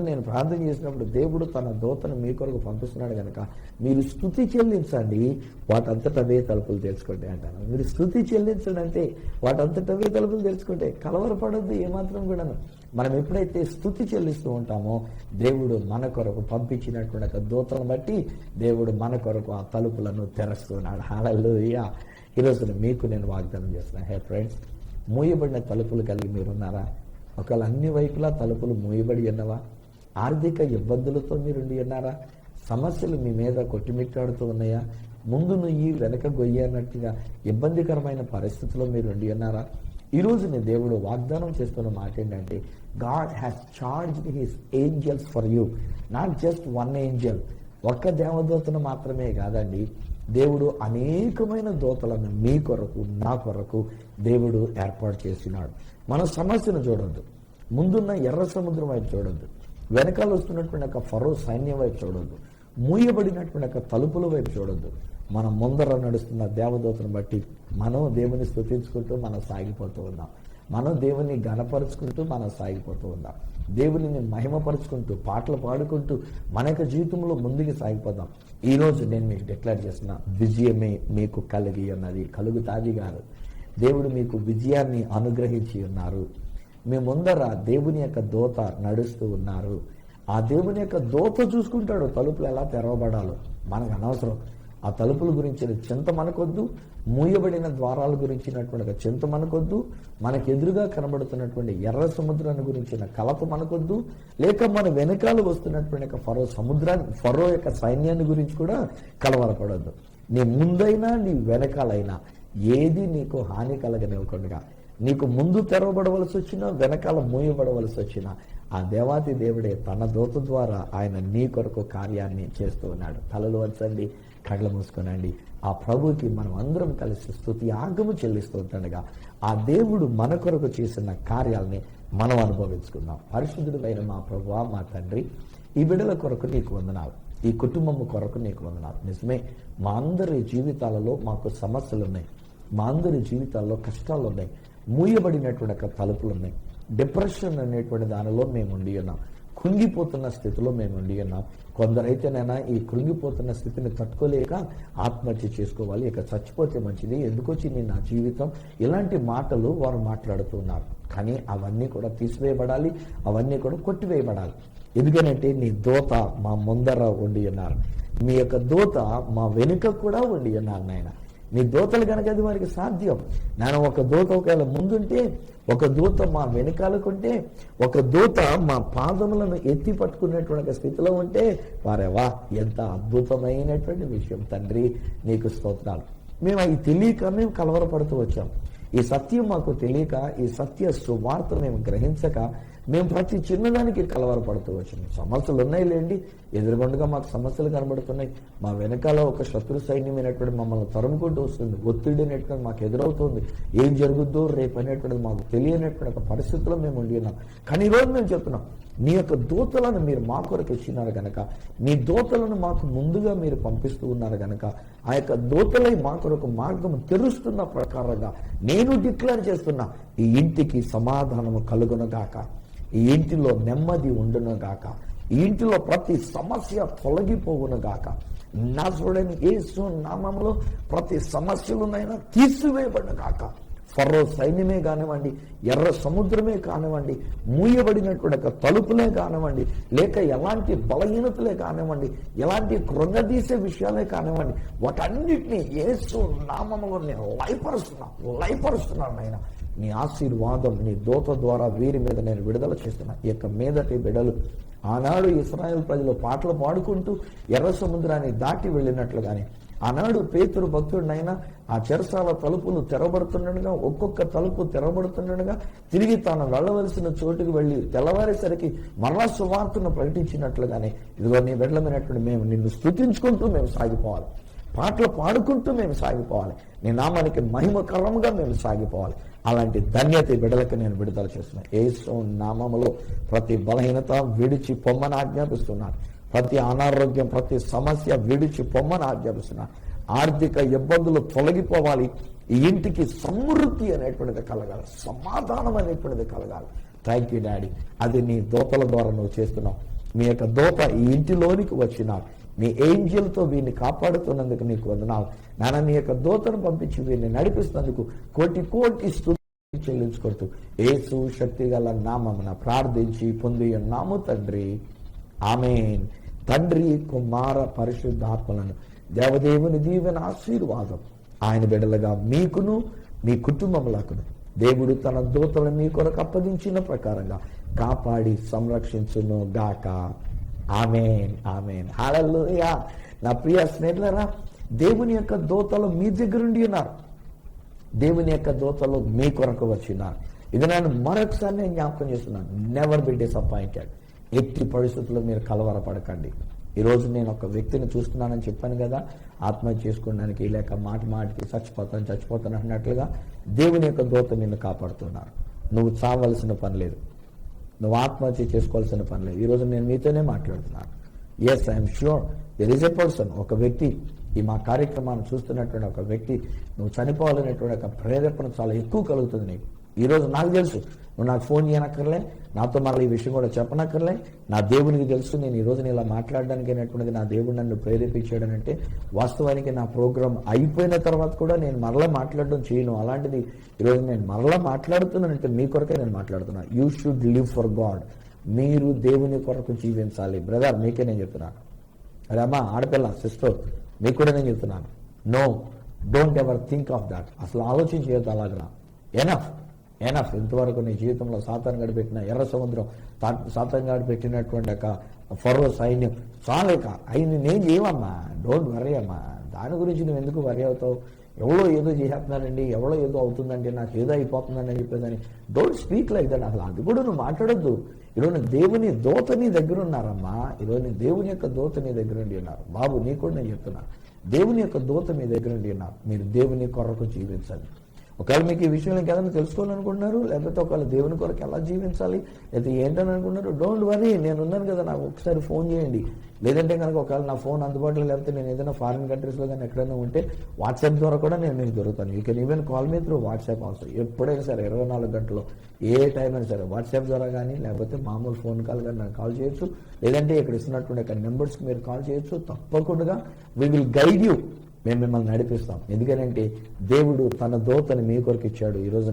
B: నేను ప్రార్థన చేసినప్పుడు దేవుడు తన దూతను మీ కొరకు పంపిస్తున్నాడు కనుక మీరు స్తుతి చెల్లించండి, వాటంతటవే తలుపులు తెరుచుకోండి అంటాను. మీరు స్తుతి చెల్లించండి అంటే వాటంతటవే తలుపులు తెరుచుకుంటే కలవరపడద్దు ఏమాత్రం కూడాను. మనం ఎప్పుడైతే స్తుతి చెల్లిస్తూ ఉంటామో దేవుడు మన కొరకు పంపించినటువంటి దూతలను బట్టి దేవుడు మన కొరకు ఆ తలుపులను తెరుస్తున్నాడు. హల్లెలూయా. ఈరోజు మీకు నేను వాగ్దానం చేస్తున్నాను. హే ఫ్రెండ్స్, మూయబడిన తలుపులు కలిగి మీరున్నారా? ఒకవేళ అన్ని వైపులా తలుపులు మూయబడి ఉన్నవా? ఆర్థిక ఇబ్బందులతో మీరుండి ఉన్నారా? సమస్యలు మీ మీద కొట్టిమిట్టాడుతూ ఉన్నాయా? ముందు నుయ్యి వెనక గొయ్యి అన్నట్టుగా ఇబ్బందికరమైన పరిస్థితుల్లో మీరు ఉండి ఉన్నారా? ఈరోజు నేను దేవుడు వాగ్దానం చేస్తున్న మాట ఏంటంటే, God has charged his angels for you. Not just 1 Angel, ఒక్క దేవదూతను మాత్రమే కాదండి, దేవుడు అనేకమైన దూతలను మీ కొరకు నా కొరకు దేవుడు ఏర్పాటు చేసినాడు. మన సమస్యను చూడొద్దు, ముందున్న ఎర్ర సముద్రం వైపు చూడొద్దు, వెనకాల వస్తున్నటువంటి ఒక ఫరో సైన్యం వైపు చూడొద్దు, మూయబడినటువంటి ఒక తలుపుల వైపు చూడొద్దు. మనం ముందర నడుస్తున్న దేవదూతను బట్టి మనం దేవుని స్తుతించుకుంటూ మనం సాగిపోతూ ఉన్నాం. మనం దేవుని ఘనపరుచుకుంటూ మనం సాగిపోతూ ఉన్నాం. దేవుని మహిమపరుచుకుంటూ పాటలు పాడుకుంటూ మన యొక్క జీవితంలో ముందుకు సాగిపోదాం. ఈరోజు నేను మీకు డిక్లేర్ చేస్తున్న విజయమే మీకు కలిగి ఉన్నది, కలుగుతాది కాదు. దేవుడు మీకు విజయాన్ని అనుగ్రహించి ఉన్నారు. మీ ముందర దేవుని యొక్క దూత నడుస్తూ ఉన్నారు. ఆ దేవుని యొక్క దూత చూసుకుంటాడు తలుపులు ఎలా తెరవబడాలో. మనకు అనవసరం. ఆ తలుపుల గురించిన చింత మనకొద్దు, మూయబడిన ద్వారాల గురించినటువంటి చింత మనకొద్దు, మనకు ఎదురుగా కనబడుతున్నటువంటి ఎర్ర సముద్రాన్ని గురించిన కలత మనకొద్దు, లేక మన వెనకాల వస్తున్నటువంటి ఫరో యొక్క సైన్యాన్ని గురించి కూడా కలవరపడద్దు. నీ ముందైనా నీ వెనకాలైనా ఏది నీకు హాని కలగనివ్వకుండా, నీకు ముందు తెరవబడవలసి వచ్చినా వెనకాల మూయబడవలసి వచ్చినా ఆ దేవాతి దేవుడే తన దూత ద్వారా ఆయన నీ కొరకు కార్యాన్ని చేస్తూ ఉన్నాడు. తలలు వంచండి, కళ్ళ మూసుకోనండి. ఆ ప్రభుకి మనం అందరం కలిసి స్తుతి యాగము చెల్లిస్తూ ఉంటుండగా ఆ దేవుడు మన కొరకు చేసిన కార్యాలని మనం అనుభవించుకుందాం. పరిశుద్ధుడు అయిన మా ప్రభువా, మా తండ్రి, ఈ బిడ్డల కొరకు నీకు వందనాలు, ఈ కుటుంబం కొరకు నీకు వందనాలు. నిజమే, మా అందరి జీవితాలలో మాకు సమస్యలు ఉన్నాయి, మా అందరి జీవితాల్లో కష్టాలు ఉన్నాయి, మూయబడినటువంటి తలుపులు ఉన్నాయి, డిప్రెషన్ అనేటువంటి దానిలో మేము ఉండి ఉన్నాం, కృంగిపోతున్న స్థితిలో మేము ఉండి ఉన్నాం. కొందరైతేనైనా ఈ కృంగిపోతున్న స్థితిని తట్టుకోలేక ఆత్మహత్య చేసుకోవాలి, ఇక చచ్చిపోతే మంచిది, ఎందుకొచ్చింది నా జీవితం, ఇలాంటి మాటలు వారు మాట్లాడుతున్నారు. కానీ అవన్నీ కూడా తీసివేయబడాలి, అవన్నీ కూడా కొట్టివేయబడాలి. ఎందుకనంటే నీ దూత మా ముందర ఉండి ఉన్నారు, మీ యొక్క దూత మా వెనుక కూడా ఉండి ఉన్నారు నాయన. నీ దూతలు కనుక అది వారికి సాధ్యం. నేను ఒక దూత ఒకవేళ ముందుంటే, ఒక దూత మా వెనకాలకుంటే, ఒక దూత మా పాదములను ఎత్తి పట్టుకునేటువంటి స్థితిలో ఉంటే, వారేవా ఎంత అద్భుతమైనటువంటి విషయం తండ్రి, నీకు స్తోత్రాలు. మేము అవి తెలియక మేము కలవరపడుతూ వచ్చాం. ఈ సత్యం మాకు తెలియక, ఈ సత్య సువార్త మేము గ్రహించక మేము ప్రతి చిన్నదానికి కలవరపడుతూ వచ్చినాం. సమస్యలు ఉన్నాయి లేండి, ఎదురుగుండగా మాకు సమస్యలు కనబడుతున్నాయి. మా వెనకాల ఒక శత్రు సైన్యమైనటువంటి మమ్మల్ని తరుముకుంటూ వస్తుంది. ఒత్తిడి అనేటువంటి మాకు ఎదురవుతుంది. ఏం జరుగుద్దో రేపు అనేటువంటిది మాకు తెలియనటువంటి ఒక పరిస్థితిలో మేము ఉండి ఉన్నాం. కానీ ఈరోజు మేము చెప్తున్నాం, నీ యొక్క దూతలను మీరు మా కొరకు ఇచ్చినారు గనక, నీ దూతలను మాకు ముందుగా మీరు పంపిస్తూ ఉన్నారు గనక, ఆ యొక్క దూతలై మా కొరకు మార్గం తెరుస్తున్న ప్రకారంగా నేను డిక్లేర్ చేస్తున్నా, ఈ ఇంటికి సమాధానము కలుగునుగాక, ఈ ఇంటిలో నెమ్మది ఉండునుగాక, ఈ ఇంటిలో ప్రతి సమస్య తొలగిపోవునుగాక. నజరేయుడైన యేసు నామములో ప్రతి సమస్యలునైనా తీసివేయబడునుగాక. ఫరో సైన్యమే కానివ్వండి, ఎర్ర సముద్రమే కానివ్వండి, మూయబడినటువంటి ఒక తలుపులే కానివ్వండి, లేక ఎలాంటి బలహీనతలే కానివ్వండి, ఎలాంటి కృంగదీసే విషయాలే కానివ్వండి, వాటన్నిటినీ యేసు నామములో నేను లయపరుస్తున్నాను. ఆయన నీ ఆశీర్వాదం నీ దూత ద్వారా వీరి మీద నేను విడుదల చేస్తున్నా. ఈ యొక్క మీదటి బిడ్డలు ఆనాడు ఇశ్రాయేలు ప్రజలు పాటలు పాడుకుంటూ ఎర్ర సముద్రాన్ని దాటి వెళ్ళినట్లుగానే, ఆనాడు పేతురు భక్తుడినైనా ఆ చెరసాల తలుపులు తెరబడుతుండగా, ఒక్కొక్క తలుపు తెరబడుతుండగా తిరిగి తాను వెళ్ళవలసిన చోటుకు వెళ్ళి తెల్లవారేసరికి మరలా సువార్తను ప్రకటించినట్లుగానే, ఇదిగో నీ బిడ్డలమైనటువంటి మేము నిన్ను స్తుతించుకుంటూ మేము సాగిపోవాలి, పాటలు పాడుకుంటూ మేము సాగిపోవాలి, నీ నామానికి మహిమకరంగా మేము సాగిపోవాలి. అలాంటి ధన్యత బిడ్డలకు నేను విడుదల చేస్తున్నాను. యేసు నామములో ప్రతి బలహీనత విడిచి పొమ్మని ఆజ్ఞాపిస్తున్నాను. ప్రతి అనారోగ్యం, ప్రతి సమస్య విడిచి పొమ్మని ఆజ్ఞాపిస్తున్నాను. ఆర్థిక ఇబ్బందులు తొలగిపోవాలి. ఈ ఇంటికి సమృద్ధి అనేటువంటిది కలగాలి, సమాధానం అనేటువంటిది కలగాలి. థ్యాంక్ యూ డాడీ, అది నీ దూతల ద్వారా నువ్వు చేస్తున్నావు. మీ యొక్క దూత ఈ ఇంటిలోనికి వచ్చినావు, మీ ఏంజల్తో వీరిని కాపాడుతున్నందుకు నీకు వందనాలు నాన్న. నీ యొక్క దూతను పంపించి వీరిని నడిపిస్తున్నందుకు కోటి కోటి స్తుతులు చెల్లించుకుంటూ యేసు శక్తి గల నామమున ప్రార్థించి పొంది ఉన్నాము తండ్రి, ఆమేన్. తండ్రి, కుమార, పరిశుద్ధాత్మలను దేవదేవుని దీవెన ఆశీర్వాదం ఆయన బిడ్డలుగా మీకును మీ కుటుంబములకును దేవుడు తన దూతలను మీ కొరకు అప్పగించిన ప్రకారంగా కాపాడి సంరక్షించును గాక. ఆమేన్, ఆమేన్, హల్లెలూయా. నా ప్రియ స్నేహితులారా, దేవుని యొక్క దూతలు మీ దగ్గరుండి ఉన్నారు, దేవుని యొక్క దూతలు మీ కొరకు వచ్చినారు. ఇది నేను మరొకసారి నేను జ్ఞాపకం చేస్తున్నాను, నెవర్ బి డిసప్పాయింటెడ్. ఎట్టి పరిస్థితుల్లో మీరు కలవరపడకండి. ఈరోజు నేను ఒక వ్యక్తిని చూస్తున్నానని చెప్పాను కదా, ఆత్మహత్య చేసుకోవడానికి లేక మాటికి చచ్చిపోతాను అన్నట్లుగా దేవుని యొక్క దూత నిన్ను కాపాడుతున్నారు. నువ్వు చావలసిన పని లేదు, నువ్వు ఆత్మహత్య చేసుకోవాల్సిన పని లేదు. ఈరోజు నేను మీతోనే మాట్లాడుతున్నాను. Yes, I'm sure there is a person, ఒక వ్యక్తి, ఈ మా కార్యక్రమాన్ని చూస్తున్నటువంటి ఒక వ్యక్తి, నువ్వు చనిపోవాలనేటువంటి ఒక ప్రేరేపణ చాలా ఎక్కువ కలుగుతుంది నీకు. ఈరోజు నాకు తెలుసు, నువ్వు నాకు ఫోన్ చేయనక్కర్లే, నాతో మళ్ళీ ఈ విషయం కూడా చెప్పనక్కర్లే. నా దేవునికి తెలుసు నేను ఈ రోజున ఇలా మాట్లాడడానికి అనేటువంటిది నా దేవుడు నన్ను ప్రేరేపించాడనంటే, వాస్తవానికి నా ప్రోగ్రాం అయిపోయిన తర్వాత కూడా నేను మరలా మాట్లాడడం చేయను. అలాంటిది ఈరోజు నేను మరలా మాట్లాడుతున్నానంటే మీ కొరకే నేను మాట్లాడుతున్నా. You should live for God. మీరు దేవుని కొరకు జీవించాలి. బ్రదర్, మీకే నేను చెప్తున్నాను. అరే అమ్మా, ఆడపిల్ల, సిస్టర్, మీకు కూడా నేను చెప్తున్నాను. No, don't ever think of that. అసలు ఆలోచించేది అలాగా. ఎనఫ్. ఇంతవరకు నీ జీవితంలో సాతాను గడి పెట్టిన ఎర్ర సముద్రం, సాతాను గడి పెట్టినటువంటి ఒక ఫరో సైన్యం చాలేక అవి నేను చేయమమ్మా. డోంట్ వరీ అమ్మా, దాని గురించి నువ్వు ఎందుకు వరీ అవుతావు? ఎవరో ఏదో చేస్తున్నానండి, ఎవరో ఏదో అవుతుందండి, నాకు ఏదో అయిపోతుందని అని చెప్పేదని డోంట్ స్పీక్ లైక్ దట్. అసలు అది కూడా నువ్వు మాట్లాడొద్దు. ఈరోజు దేవుని దూత నీ దగ్గర ఉన్నారమ్మా. ఈరోజు దేవుని యొక్క దూత నీ దగ్గర ఉండి ఉన్నారు. బాబు, నీ కూడా నేను చెప్తున్నా, దేవుని యొక్క దూత మీ దగ్గర ఉండి ఉన్నారు. మీరు దేవుని కొరకు జీవించాలి. ఒకవేళ మీకు ఈ విషయంలో ఇంకేదైనా తెలుసుకోవాలనుకుంటున్నారు, లేకపోతే ఒకవేళ దేవుని కొరకు ఎలా జీవించాలి లేకపోతే ఏంటని అనుకుంటున్నారు, డోంట్ వరీ, నేను ఉన్నాను కదా, నాకు ఒకసారి ఫోన్ చేయండి. లేదంటే కనుక ఒకవేళ నా ఫోన్ అందుబాటులో లేకపోతే నేను ఏదైనా ఫారిన్ కంట్రీస్లో కానీ ఎక్కడైనా ఉంటే వాట్సాప్ ద్వారా కూడా నేను మీకు దొరుకుతాను. You can even call me through WhatsApp also. ఎప్పుడైనా సరే 24 గంటలు ఏ టైం అయినా సరే వాట్సాప్ ద్వారా కానీ లేకపోతే మామూలు ఫోన్ కాల్ కానీ నాకు కాల్ చేయొచ్చు. లేదంటే ఇక్కడ ఇస్తున్నటువంటి నెంబర్స్కి మీరు కాల్ చేయొచ్చు. తప్పకుండా వీ విల్ గైడ్ యూ. మేము మిమ్మల్ని నడిపిస్తాం. ఎందుకనంటే దేవుడు తన దూతని మీ కొరకు ఇచ్చాడు. ఈరోజు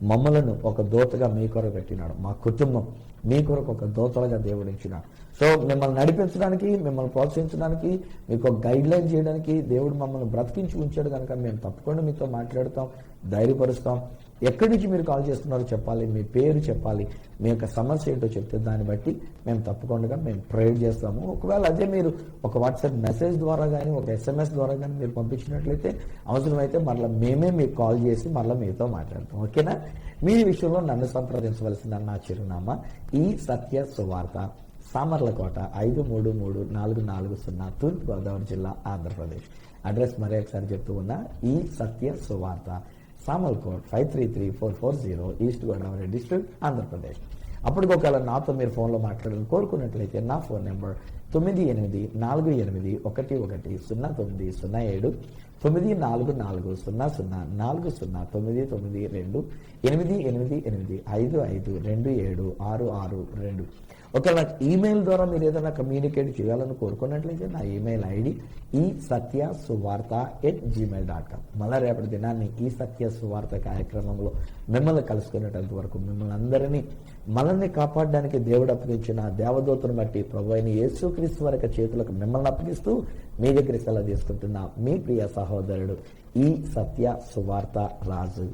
B: మమ్మలను ఒక దూతగా మీ కొరకు పెట్టినాడు. మా కుటుంబం మీ కొరకు ఒక దూతలుగా దేవుడు ఇచ్చినాడు. సో మిమ్మల్ని నడిపించడానికి, మిమ్మల్ని ప్రోత్సహించడానికి, మీకు ఒక గైడ్ లైన్ చేయడానికి దేవుడు మమ్మల్ని బ్రతికించి ఉంచాడు కనుక మేము తప్పకుండా మీతో మాట్లాడతాం, ధైర్యపరుస్తాం. ఎక్కడి నుంచి మీరు కాల్ చేస్తున్నారో చెప్పాలి, మీ పేరు చెప్పాలి, మీ యొక్క సమస్య ఏంటో చెప్తే దాన్ని బట్టి మేము తప్పకుండా మేము ప్రేర్ చేస్తాము. ఒకవేళ అదే మీరు ఒక వాట్సాప్ మెసేజ్ ద్వారా కానీ, ఒక SMS ద్వారా కానీ మీరు పంపించినట్లయితే అవసరమైతే మరలా మేమే మీకు కాల్ చేసి మరలా మీతో మాట్లాడతాం. ఓకేనా? మీ విషయంలో నన్ను సంప్రదించవలసిన నా చిరునామా ఈ సత్య సువార్త, సామర్లకోట 533440, తూర్పు గోదావరి జిల్లా, ఆంధ్రప్రదేశ్. అడ్రస్ మరీ ఒకసారి చెప్తూ ఉన్నా, ఈ Satya Suvartha, Samalkot 533440, east Godavari district, Andhra Pradesh. అప్పటికి ఒకవేళ నాతో మీరు ఫోన్లో మాట్లాడాలని కోరుకున్నట్లయితే నా ఫోన్ నెంబర్ 9848110907, 9440040992, 8885527662. ఒకవేళ నాకు ఈమెయిల్ ద్వారా మీరు ఏదైనా కమ్యూనికేట్ చేయాలని కోరుకున్నట్లయితే నా ఈమెయిల్ ఐడి isathyasuvartha@gmail.com. మళ్ళా రేపటి దినాన్ని ఈ సత్య సువార్త కార్యక్రమంలో మిమ్మల్ని కలుసుకునేటంత వరకు మిమ్మల్ని అందరినీ మనల్ని కాపాడడానికి దేవుడు అప్పగించిన దేవదూతను బట్టి ప్రభు అయిన యేసుక్రీస్తు వారి చేతులకు మిమ్మల్ని అప్పగిస్తూ మీ దగ్గరికి సెలవు తీసుకుంటున్న మీ ప్రియ సహోదరుడు ఈ సత్య సువార్త రాజు.